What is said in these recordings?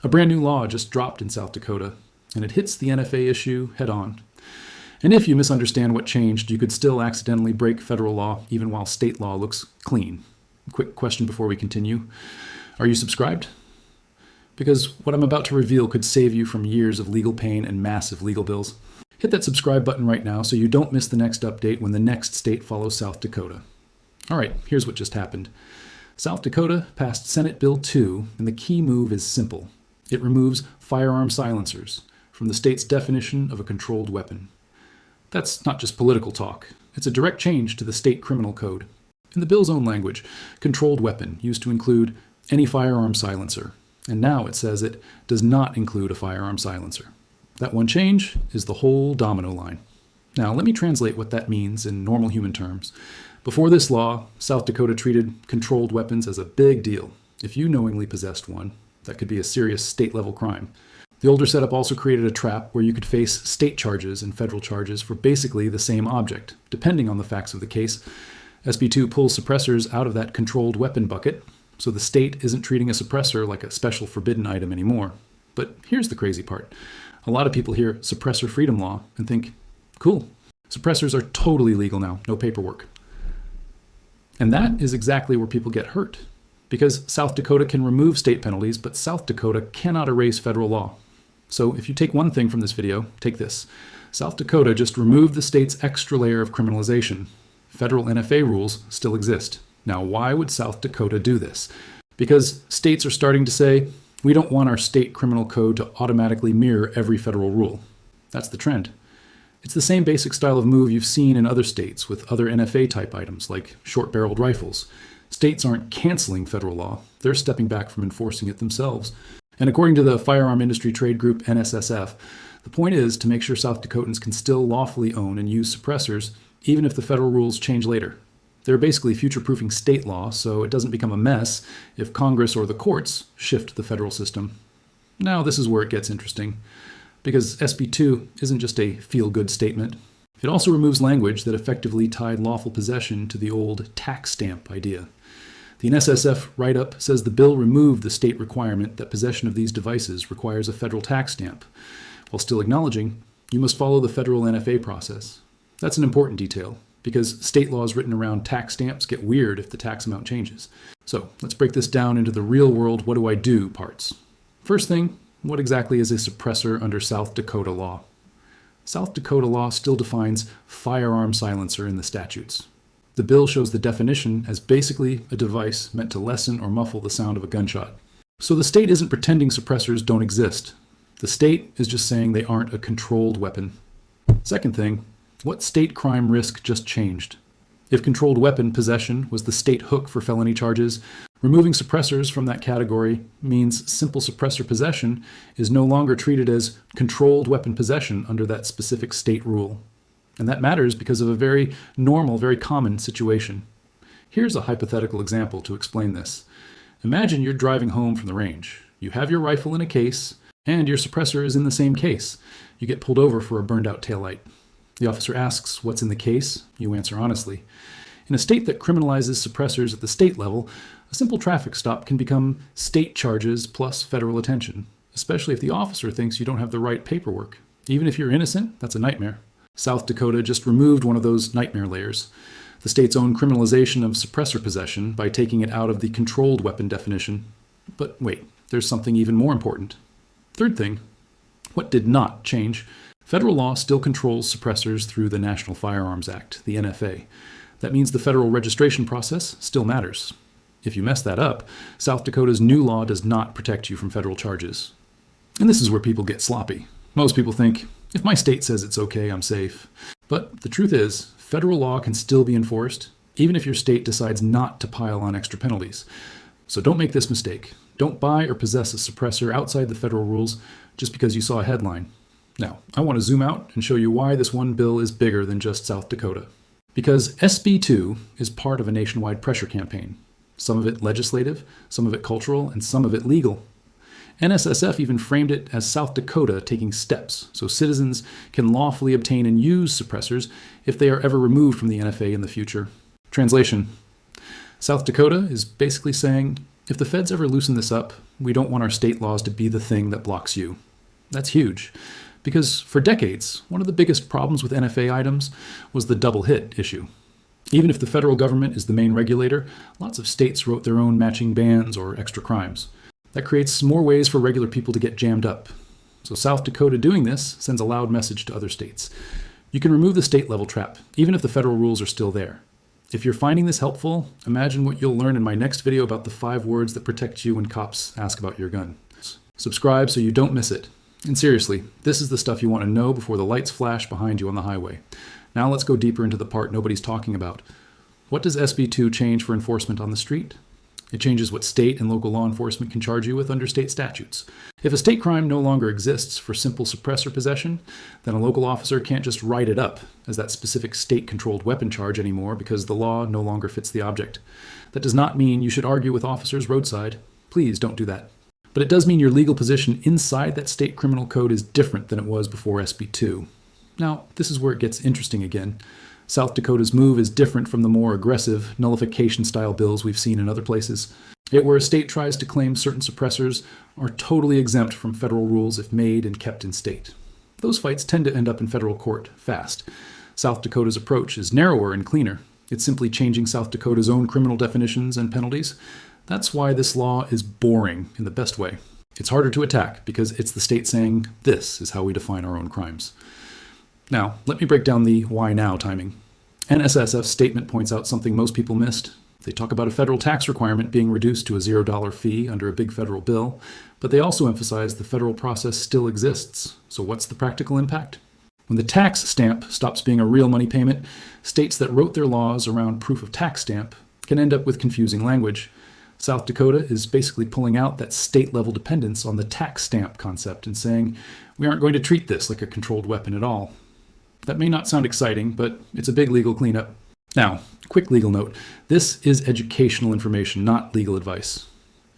A brand new law just dropped in South Dakota, and it hits the NFA issue head on. And if you misunderstand what changed, you could still accidentally break federal law even while state law looks clean. Quick question before we continue. Are you subscribed? Because what I'm about to reveal could save you from years of legal pain and massive legal bills. Hit that subscribe button right now so you don't miss the next update when the next state follows South Dakota. All right, here's what just happened. South Dakota passed Senate Bill 2, and the key move is simple. It removes firearm silencers from the state's definition of a controlled weapon. That's not just political talk. It's a direct change to the state criminal code. In the bill's own language, controlled weapon used to include any firearm silencer, and now it says it does not include a firearm silencer. That one change is the whole domino line. Now, let me translate what that means in normal human terms. Before this law, South Dakota treated controlled weapons as a big deal. If you knowingly possessed one, that could be a serious state-level crime. The older setup also created a trap where you could face state charges and federal charges for basically the same object, depending on the facts of the case. SB 2 pulls suppressors out of that controlled weapon bucket, so the state isn't treating a suppressor like a special forbidden item anymore. But here's the crazy part. A lot of people hear suppressor freedom law and think, cool, suppressors are totally legal now, no paperwork. And that is exactly where people get hurt. Because South Dakota can remove state penalties, but South Dakota cannot erase federal law. So if you take one thing from this video, take this. South Dakota just removed the state's extra layer of criminalization. Federal NFA rules still exist. Now, why would South Dakota do this? Because states are starting to say, we don't want our state criminal code to automatically mirror every federal rule. That's the trend. It's the same basic style of move you've seen in other states with other NFA type items like short-barreled rifles. States aren't canceling federal law, they're stepping back from enforcing it themselves. And according to the firearm industry trade group NSSF, the point is to make sure South Dakotans can still lawfully own and use suppressors even if the federal rules change later. They're basically future-proofing state law so it doesn't become a mess if Congress or the courts shift the federal system. Now this is where it gets interesting, because SB 2 isn't just a feel-good statement. It also removes language that effectively tied lawful possession to the old tax stamp idea. The NSSF write-up says the bill removed the state requirement that possession of these devices requires a federal tax stamp, while still acknowledging you must follow the federal NFA process. That's an important detail, because state laws written around tax stamps get weird if the tax amount changes. So let's break this down into the real-world what do I do parts. First thing, what exactly is a suppressor under South Dakota law? South Dakota law still defines firearm silencer in the statutes. The bill shows the definition as basically a device meant to lessen or muffle the sound of a gunshot. So the state isn't pretending suppressors don't exist. The state is just saying they aren't a controlled weapon. Second thing, what state crime risk just changed? If controlled weapon possession was the state hook for felony charges, removing suppressors from that category means simple suppressor possession is no longer treated as controlled weapon possession under that specific state rule. And that matters because of a very normal, very common situation. Here's a hypothetical example to explain this. Imagine you're driving home from the range. You have your rifle in a case, and your suppressor is in the same case. You get pulled over for a burned-out taillight. The officer asks, what's in the case? You answer honestly. In a state that criminalizes suppressors at the state level, a simple traffic stop can become state charges plus federal attention, especially if the officer thinks you don't have the right paperwork. Even if you're innocent, that's a nightmare. South Dakota just removed one of those nightmare layers, the state's own criminalization of suppressor possession by taking it out of the controlled weapon definition. But wait, there's something even more important. Third thing, what did not change? Federal law still controls suppressors through the National Firearms Act, the NFA. That means the federal registration process still matters. If you mess that up, South Dakota's new law does not protect you from federal charges. And this is where people get sloppy. Most people think, if my state says it's okay, I'm safe. But the truth is, federal law can still be enforced, even if your state decides not to pile on extra penalties. So don't make this mistake. Don't buy or possess a suppressor outside the federal rules just because you saw a headline. Now, I want to zoom out and show you why this one bill is bigger than just South Dakota. Because SB 2 is part of a nationwide pressure campaign. Some of it legislative, some of it cultural, and some of it legal. NSSF even framed it as South Dakota taking steps so citizens can lawfully obtain and use suppressors if they are ever removed from the NFA in the future. Translation: South Dakota is basically saying, If the feds ever loosen this up, we don't want our state laws to be the thing that blocks you. That's huge, because for decades, one of the biggest problems with NFA items was the double hit issue. Even if the federal government is the main regulator, lots of states wrote their own matching bans or extra crimes. That creates more ways for regular people to get jammed up. So South Dakota doing this sends a loud message to other states. You can remove the state-level trap, even if the federal rules are still there. If you're finding this helpful, imagine what you'll learn in my next video about the 5 words that protect you when cops ask about your gun. Subscribe so you don't miss it. And seriously, this is the stuff you want to know before the lights flash behind you on the highway. Now let's go deeper into the part nobody's talking about. What does SB 2 change for enforcement on the street? It changes what state and local law enforcement can charge you with under state statutes. If a state crime no longer exists for simple suppressor possession, then a local officer can't just write it up as that specific state-controlled weapon charge anymore because the law no longer fits the object. That does not mean you should argue with officers roadside. Please don't do that. But it does mean your legal position inside that state criminal code is different than it was before SB 2. Now, this is where it gets interesting again. South Dakota's move is different from the more aggressive nullification-style bills we've seen in other places. Yet where a state tries to claim certain suppressors are totally exempt from federal rules if made and kept in state. Those fights tend to end up in federal court fast. South Dakota's approach is narrower and cleaner. It's simply changing South Dakota's own criminal definitions and penalties. That's why this law is boring in the best way. It's harder to attack because it's the state saying, this is how we define our own crimes. Now, let me break down the why now timing. NSSF's statement points out something most people missed. They talk about a federal tax requirement being reduced to a $0 fee under a big federal bill, but they also emphasize the federal process still exists. So what's the practical impact? When the tax stamp stops being a real money payment, states that wrote their laws around proof of tax stamp can end up with confusing language. South Dakota is basically pulling out that state-level dependence on the tax stamp concept and saying, we aren't going to treat this like a controlled weapon at all. That may not sound exciting, but it's a big legal cleanup. Now, quick legal note. This is educational information, not legal advice.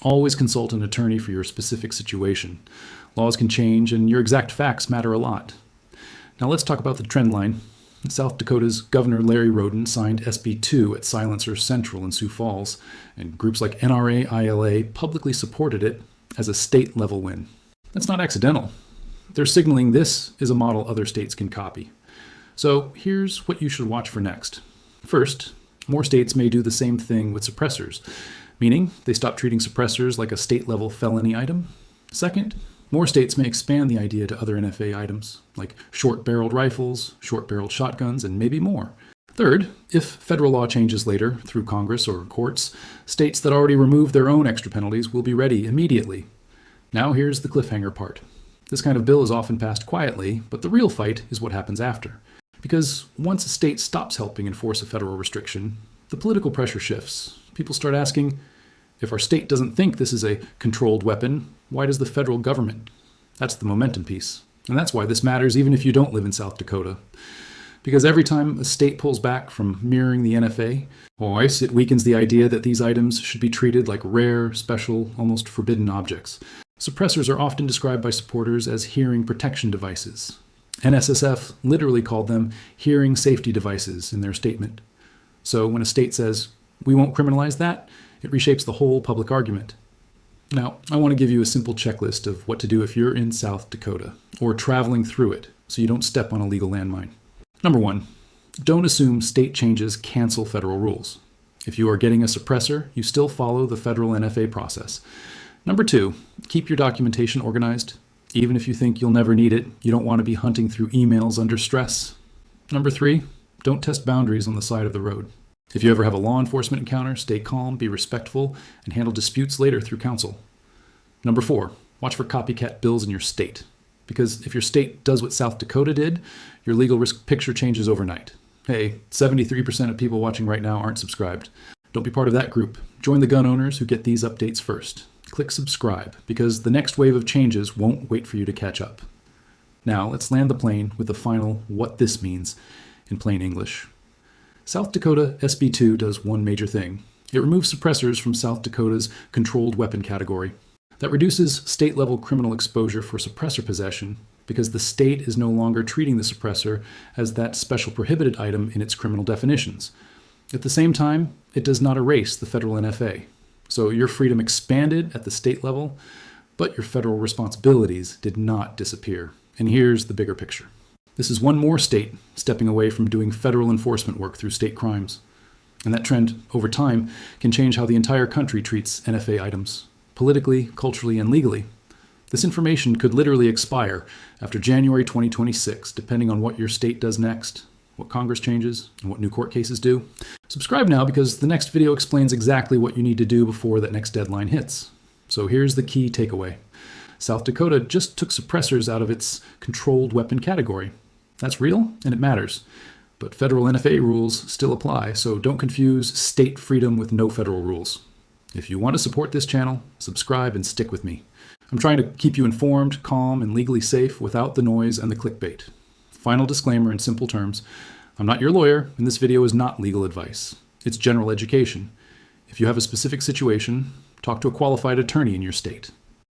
Always consult an attorney for your specific situation. Laws can change, and your exact facts matter a lot. Now let's talk about the trend line. South Dakota's Governor Larry Roden signed SB 2 at Silencer Central in Sioux Falls, and groups like NRA, ILA publicly supported it as a state-level win. That's not accidental. They're signaling this is a model other states can copy. So here's what you should watch for next. First, more states may do the same thing with suppressors, meaning they stop treating suppressors like a state-level felony item. Second, more states may expand the idea to other NFA items, like short-barreled rifles, short-barreled shotguns, and maybe more. Third, if federal law changes later through Congress or courts, states that already removed their own extra penalties will be ready immediately. Now here's the cliffhanger part. This kind of bill is often passed quietly, but the real fight is what happens after. Because once a state stops helping enforce a federal restriction, the political pressure shifts. People start asking, if our state doesn't think this is a controlled weapon, why does the federal government? That's the momentum piece. And that's why this matters even if you don't live in South Dakota. Because every time a state pulls back from mirroring the NFA, it weakens the idea that these items should be treated like rare, special, almost forbidden objects. Suppressors are often described by supporters as hearing protection devices. NSSF literally called them hearing safety devices in their statement. So when a state says, we won't criminalize that, it reshapes the whole public argument. Now, I want to give you a simple checklist of what to do if you're in South Dakota, or traveling through it, so you don't step on a legal landmine. Number 1, don't assume state changes cancel federal rules. If you are getting a suppressor, you still follow the federal NFA process. Number 2, keep your documentation organized. Even if you think you'll never need it, you don't want to be hunting through emails under stress. Number 3, don't test boundaries on the side of the road. If you ever have a law enforcement encounter, stay calm, be respectful, and handle disputes later through counsel. Number 4, watch for copycat bills in your state. Because if your state does what South Dakota did, your legal risk picture changes overnight. Hey, 73% of people watching right now aren't subscribed. Don't be part of that group. Join the gun owners who get these updates first. Click subscribe, because the next wave of changes won't wait for you to catch up. Now, let's land the plane with the final what this means in plain English. South Dakota SB 2 does one major thing. It removes suppressors from South Dakota's controlled weapon category. That reduces state-level criminal exposure for suppressor possession because the state is no longer treating the suppressor as that special prohibited item in its criminal definitions. At the same time, it does not erase the federal NFA. So your freedom expanded at the state level, but your federal responsibilities did not disappear. And here's the bigger picture. This is one more state stepping away from doing federal enforcement work through state crimes. And that trend, over time, can change how the entire country treats NFA items, politically, culturally, and legally. This information could literally expire after January 2026, depending on what your state does next, what Congress changes, and what new court cases do. Subscribe now because the next video explains exactly what you need to do before that next deadline hits. So here's the key takeaway. South Dakota just took suppressors out of its controlled weapon category. That's real, and it matters. But federal NFA rules still apply, so don't confuse state freedom with no federal rules. If you want to support this channel, subscribe and stick with me. I'm trying to keep you informed, calm, and legally safe without the noise and the clickbait. Final disclaimer in simple terms, I'm not your lawyer, and this video is not legal advice. It's general education. If you have a specific situation, talk to a qualified attorney in your state.